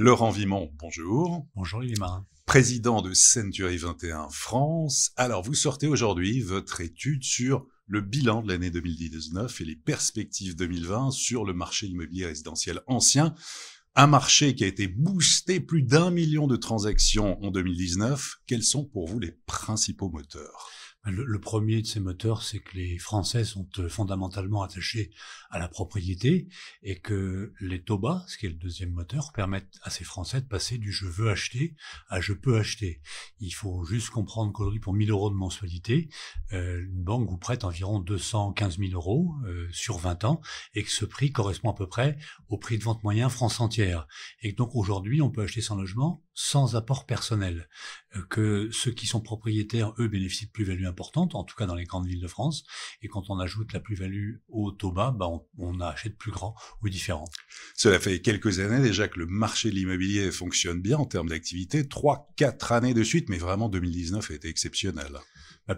Laurent Vimont, bonjour. Bonjour les marins. Président de Century 21 France. Alors, vous sortez aujourd'hui votre étude sur le bilan de l'année 2019 et les perspectives 2020 sur le marché immobilier résidentiel ancien. Un marché qui a été boosté, plus d'1 million de transactions en 2019. Quels sont pour vous les principaux moteurs ? Le premier de ces moteurs, c'est que les Français sont fondamentalement attachés à la propriété et que les taux bas, ce qui est le deuxième moteur, permettent à ces Français de passer du « je veux acheter » à « je peux acheter ». Il faut juste comprendre qu'aujourd'hui, pour 1 000 € de mensualité, une banque vous prête environ 215 000 € sur 20 ans et que ce prix correspond à peu près au prix de vente moyen France entière. Et que donc aujourd'hui, on peut acheter son logement sans apport personnel. Que ceux qui sont propriétaires, eux, bénéficient de plus-values importantes, en tout cas dans les grandes villes de France, et quand on ajoute la plus-value au taux bas, on achète plus grand ou différent. Cela fait quelques années déjà que le marché de l'immobilier fonctionne bien en termes d'activité, 3-4 années de suite, mais vraiment 2019 a été exceptionnel.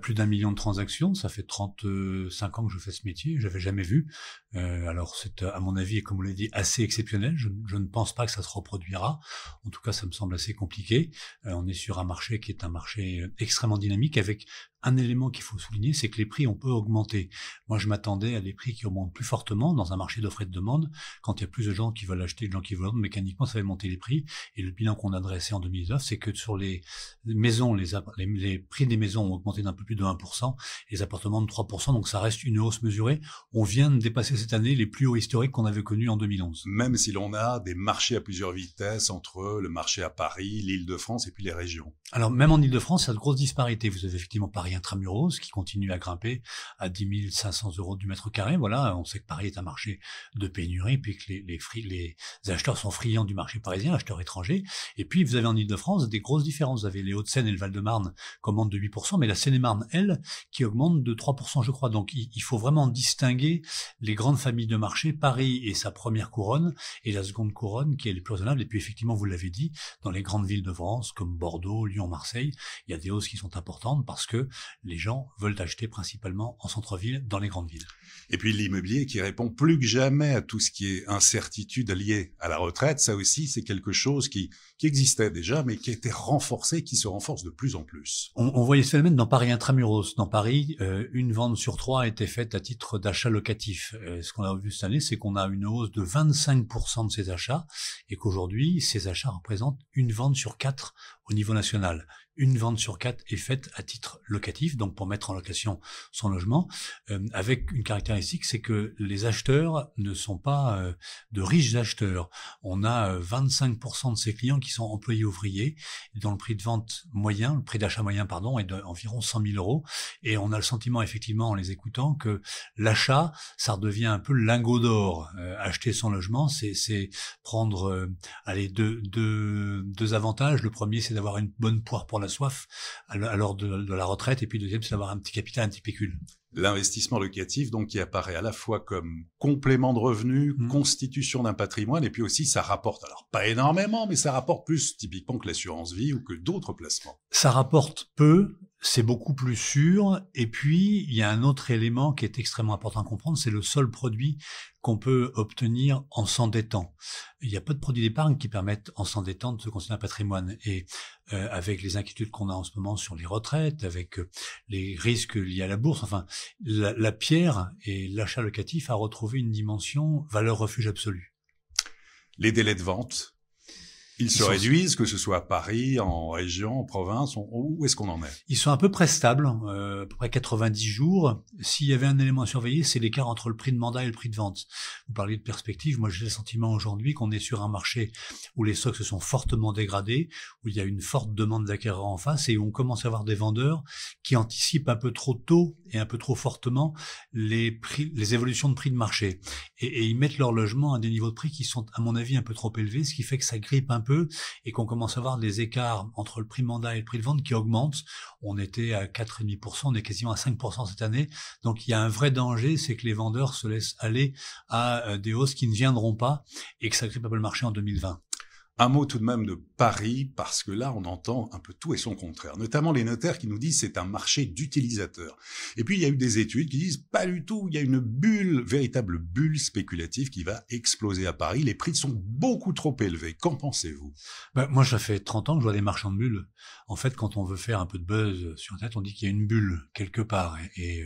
Plus d'1 million de transactions, ça fait 35 ans que je fais ce métier, j'avais jamais vu. Alors c'est, à mon avis, et comme vous l'avez dit, assez exceptionnel. Je ne pense pas que ça se reproduira. En tout cas, ça me semble assez compliqué. On est sur un marché qui est un marché extrêmement dynamique, avec un élément qu'il faut souligner, c'est que les prix, on peut augmenter. Moi, je m'attendais à des prix qui augmentent plus fortement dans un marché d'offre et de demande. Quand il y a plus de gens qui veulent acheter, de gens qui veulent vendre, mécaniquement, ça va monter les prix. Et le bilan qu'on a dressé en 2019, c'est que sur les maisons, les prix des maisons ont augmenté d'un peu plus de 1%, les appartements de 3%, donc ça reste une hausse mesurée. On vient de dépasser cette année les plus hauts historiques qu'on avait connus en 2011. Même si l'on a des marchés à plusieurs vitesses entre le marché à Paris, l'Île-de-France et puis les régions. Alors, même en Île-de-France, il y a de grosses disparités. Vous avez effectivement Paris intramuros qui continue à grimper à 10 500 € du mètre carré. Voilà, on sait que Paris est un marché de pénurie, puis que les acheteurs sont friands du marché parisien, acheteurs étrangers. Et puis, vous avez en Île-de-France des grosses différences. Vous avez les Hauts-de-Seine et le Val-de-Marne qui augmentent de 8%, mais la Seine-et-Marne, elle, qui augmente de 3%, je crois. Donc, il faut vraiment distinguer les grandes familles de marché. Paris est sa première couronne, et la seconde couronne qui est les plus raisonnables. Et puis, effectivement, vous l'avez dit, dans les grandes villes de France, comme Bordeaux, Lyon, Marseille, il y a des hausses qui sont importantes parce que les gens veulent acheter principalement en centre-ville, dans les grandes villes. Et puis l'immobilier qui répond plus que jamais à tout ce qui est incertitude liée à la retraite, ça aussi c'est quelque chose qui existait déjà, mais qui a été renforcé, qui se renforce de plus en plus. On voyait ce phénomène dans Paris intramuros. Dans Paris, une vente sur 3 a été faite à titre d'achat locatif. Ce qu'on a vu cette année, c'est qu'on a une hausse de 25% de ces achats, et qu'aujourd'hui, ces achats représentent une vente sur 4 au niveau national. Une vente sur 4 est faite à titre locatif, donc pour mettre en location son logement, avec une caractéristique, c'est que les acheteurs ne sont pas de riches acheteurs. On a 25% de ces clients qui sont employés ouvriers, dont le prix de vente moyen, le prix d'achat moyen, pardon, est d'environ 100 000 €. Et on a le sentiment, effectivement, en les écoutant, que l'achat, ça redevient un peu le lingot d'or. Acheter son logement, c'est prendre deux avantages. Le premier, c'est d'avoir une bonne poire pour la soif à l'heure de la retraite, et puis le deuxième, c'est d'avoir un petit capital, un petit pécule. L'investissement locatif, donc, qui apparaît à la fois comme complément de revenus, constitution d'un patrimoine, et puis aussi ça rapporte, alors pas énormément, mais ça rapporte plus typiquement que l'assurance vie ou que d'autres placements. Ça rapporte peu, c'est beaucoup plus sûr, et puis il y a un autre élément qui est extrêmement important à comprendre, c'est le seul produit qu'on peut obtenir en s'endettant. Il y a peu de produits d'épargne qui permettent, en s'endettant, de se constituer un patrimoine. Et avec les inquiétudes qu'on a en ce moment sur les retraites, avec les risques liés à la bourse, enfin, la pierre et l'achat locatif a retrouvé une dimension valeur refuge absolue. Les délais de vente, ils se réduisent, que ce soit à Paris, en région, en province, où est-ce qu'on en est? Ils sont à peu près stables, à peu près 90 jours. S'il y avait un élément à surveiller, c'est l'écart entre le prix de mandat et le prix de vente. Vous parliez de perspective, moi j'ai le sentiment aujourd'hui qu'on est sur un marché où les stocks se sont fortement dégradés, où il y a une forte demande d'acquéreurs en face, et où on commence à avoir des vendeurs qui anticipent un peu trop tôt et un peu trop fortement les évolutions de prix de marché. Et ils mettent leur logement à des niveaux de prix qui sont, à mon avis, un peu trop élevés, ce qui fait que ça grippe un peu, et qu'on commence à voir des écarts entre le prix de mandat et le prix de vente qui augmentent. On était à 4,5%, on est quasiment à 5% cette année. Donc il y a un vrai danger, c'est que les vendeurs se laissent aller à des hausses qui ne viendront pas, et que ça grippe un peu le marché en 2020. Un mot tout de même de Paris, parce que là, on entend un peu tout et son contraire, notamment les notaires qui nous disent c'est un marché d'utilisateurs. Et puis, il y a eu des études qui disent pas du tout, il y a une bulle, véritable bulle spéculative qui va exploser à Paris. Les prix sont beaucoup trop élevés. Qu'en pensez-vous? Moi, ça fait 30 ans que je vois des marchands de bulles. En fait, quand on veut faire un peu de buzz sur Internet, on dit qu'il y a une bulle quelque part. Et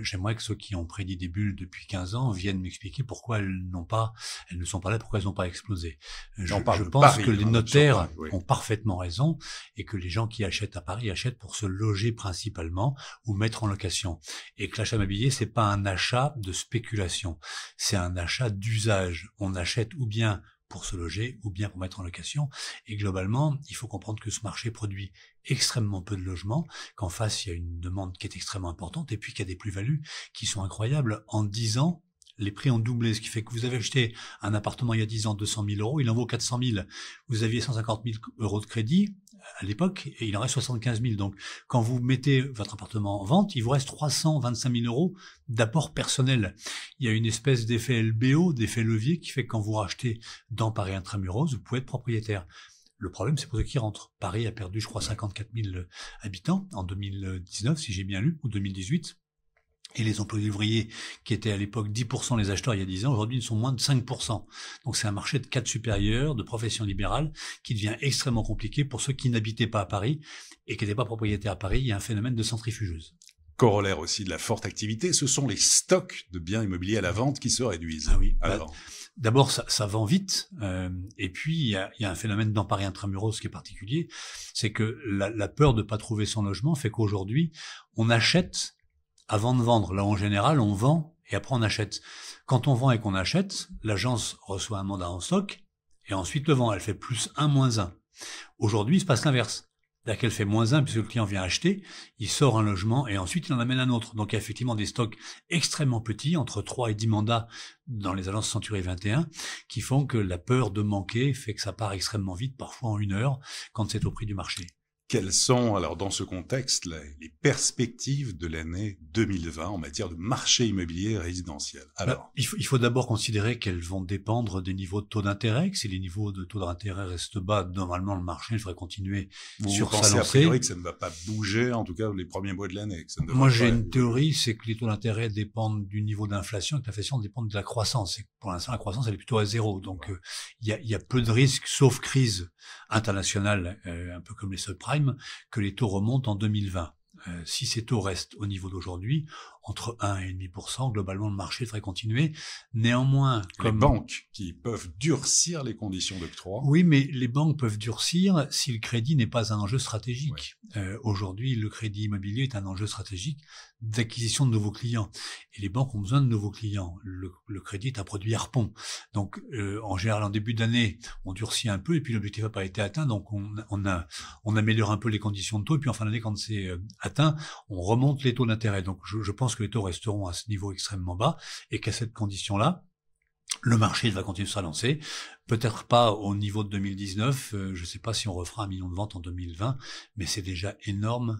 j'aimerais que ceux qui ont prédit des bulles depuis 15 ans viennent m'expliquer pourquoi elles ne sont pas là, pourquoi elles n'ont pas explosé. Je pense Paris, que les notaires Paris, oui. ont parfaitement raison et que les gens qui achètent à Paris achètent pour se loger principalement ou mettre en location. Et que l'achat immobilier, c'est pas un achat de spéculation, c'est un achat d'usage. On achète ou bien pour se loger ou bien pour mettre en location. Et globalement, il faut comprendre que ce marché produit extrêmement peu de logements, qu'en face, il y a une demande qui est extrêmement importante et puis qu'il y a des plus-values qui sont incroyables. En 10 ans, les prix ont doublé, ce qui fait que vous avez acheté un appartement il y a 10 ans 200 000 euros, il en vaut 400 000. Vous aviez 150 000 euros de crédit à l'époque et il en reste 75 000. Donc, quand vous mettez votre appartement en vente, il vous reste 325 000 euros d'apport personnel. Il y a une espèce d'effet LBO, d'effet levier qui fait que quand vous rachetez dans Paris Intramuros, vous pouvez être propriétaire. Le problème, c'est pour ceux qui rentrent. Paris a perdu, je crois, 54 000 habitants en 2019, si j'ai bien lu, ou 2018. Et les employés ouvriers, qui étaient à l'époque 10% les acheteurs il y a 10 ans, aujourd'hui, ils sont moins de 5%. Donc c'est un marché de cadre supérieur, de profession libérale, qui devient extrêmement compliqué pour ceux qui n'habitaient pas à Paris et qui n'étaient pas propriétaires à Paris. Il y a un phénomène de centrifugeuse. Corollaire aussi de la forte activité, ce sont les stocks de biens immobiliers à la vente qui se réduisent. Ah oui. Alors, d'abord, ça vend vite. Et puis, il y a un phénomène dans Paris Intramuros qui est particulier. C'est que la peur de ne pas trouver son logement fait qu'aujourd'hui, on achète avant de vendre. Là, en général, on vend et après on achète. Quand on vend et qu'on achète, l'agence reçoit un mandat en stock et ensuite le vend. Elle fait plus 1, moins 1. Aujourd'hui, il se passe l'inverse. C'est-à-dire qu'elle fait moins 1 puisque le client vient acheter, il sort un logement et ensuite il en amène un autre. Donc il y a effectivement des stocks extrêmement petits, entre 3 et 10 mandats dans les agences Century 21, qui font que la peur de manquer fait que ça part extrêmement vite, parfois en 1 heure, quand c'est au prix du marché. quelles sont, alors dans ce contexte, les perspectives de l'année 2020 en matière de marché immobilier résidentiel? Alors, il faut d'abord considérer qu'elles vont dépendre des niveaux de taux d'intérêt. Que si les niveaux de taux d'intérêt restent bas, normalement le marché devrait continuer sur sa lancée. Vous pensez a priori que ça ne va pas bouger, en tout cas les premiers mois de l'année? Moi, j'ai une théorie, c'est que les taux d'intérêt dépendent du niveau d'inflation et que l'inflation dépend de la croissance. Et pour l'instant, la croissance, elle est plutôt à zéro. Donc, il y a peu de risques, sauf crise internationale, un peu comme les subprimes, que les taux remontent en 2020. Si ces taux restent au niveau d'aujourd'hui, entre 1 et 1,5%, globalement, le marché devrait continuer. Néanmoins, comme les banques qui peuvent durcir les conditions d'octroi. Oui, mais les banques peuvent durcir si le crédit n'est pas un enjeu stratégique. Aujourd'hui, le crédit immobilier est un enjeu stratégique d'acquisition de nouveaux clients. Et les banques ont besoin de nouveaux clients. Le crédit est un produit harpon. Donc, en général, en début d'année, on durcit un peu et puis l'objectif n'a pas été atteint. Donc, on améliore un peu les conditions de taux. Et puis, en fin d'année, quand c'est atteint, on remonte les taux d'intérêt. Donc, je pense que les taux resteront à ce niveau extrêmement bas et qu'à cette condition-là, le marché va continuer de se relancer. Peut-être pas au niveau de 2019, je ne sais pas si on refera 1 million de ventes en 2020, mais c'est déjà énorme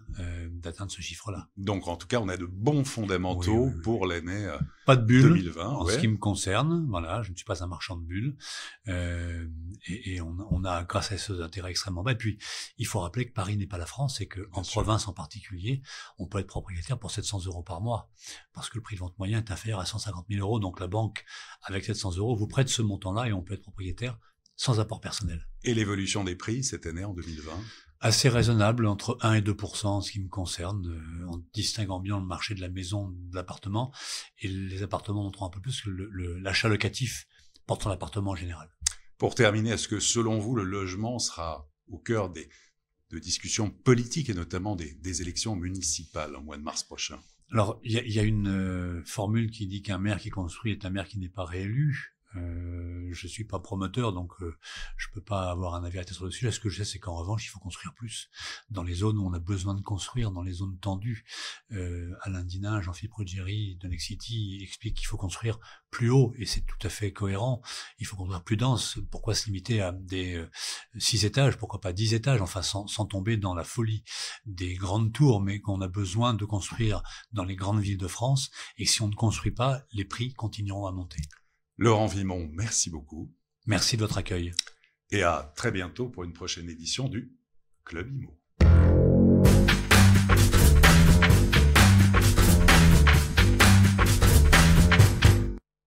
d'atteindre ce chiffre-là. Donc en tout cas, on a de bons fondamentaux pour l'année pas de bulle 2020. En ce qui me concerne, voilà, je ne suis pas un marchand de bulles, et on a grâce à ces intérêts extrêmement bas. Et puis, il faut rappeler que Paris n'est pas la France et qu'en province en particulier, on peut être propriétaire pour 700 € par mois, parce que le prix de vente moyen est inférieur à 150 000 €. Donc la banque, avec 700 € vous prête ce montant-là et on peut être propriétaire sans apport personnel. Et l'évolution des prix cette année en 2020? Assez raisonnable, entre 1 et 2% en ce qui me concerne, en distinguant bien le marché de la maison, de l'appartement, et les appartements montrant un peu plus que l'achat locatif portant l'appartement en général. Pour terminer, est-ce que selon vous, le logement sera au cœur de discussions politiques et notamment des élections municipales en mois de mars prochain? Alors, il y a une formule qui dit qu'un maire qui construit est un maire qui n'est pas réélu. Je suis pas promoteur, donc je peux pas avoir un avis arrêté sur le sujet. Ce que je sais, c'est qu'en revanche, il faut construire plus dans les zones où on a besoin de construire, dans les zones tendues. Alain Dinin, Jean-Philippe Ruggieri de Nexity explique qu'il faut construire plus haut, et c'est tout à fait cohérent. Il faut construire plus dense. Pourquoi se limiter à des 6 étages? Pourquoi pas 10 étages? Enfin, sans tomber dans la folie des grandes tours, mais qu'on a besoin de construire dans les grandes villes de France. Et si on ne construit pas, les prix continueront à monter. Laurent Vimont, merci beaucoup. Merci de votre accueil. Et à très bientôt pour une prochaine édition du Club Imo.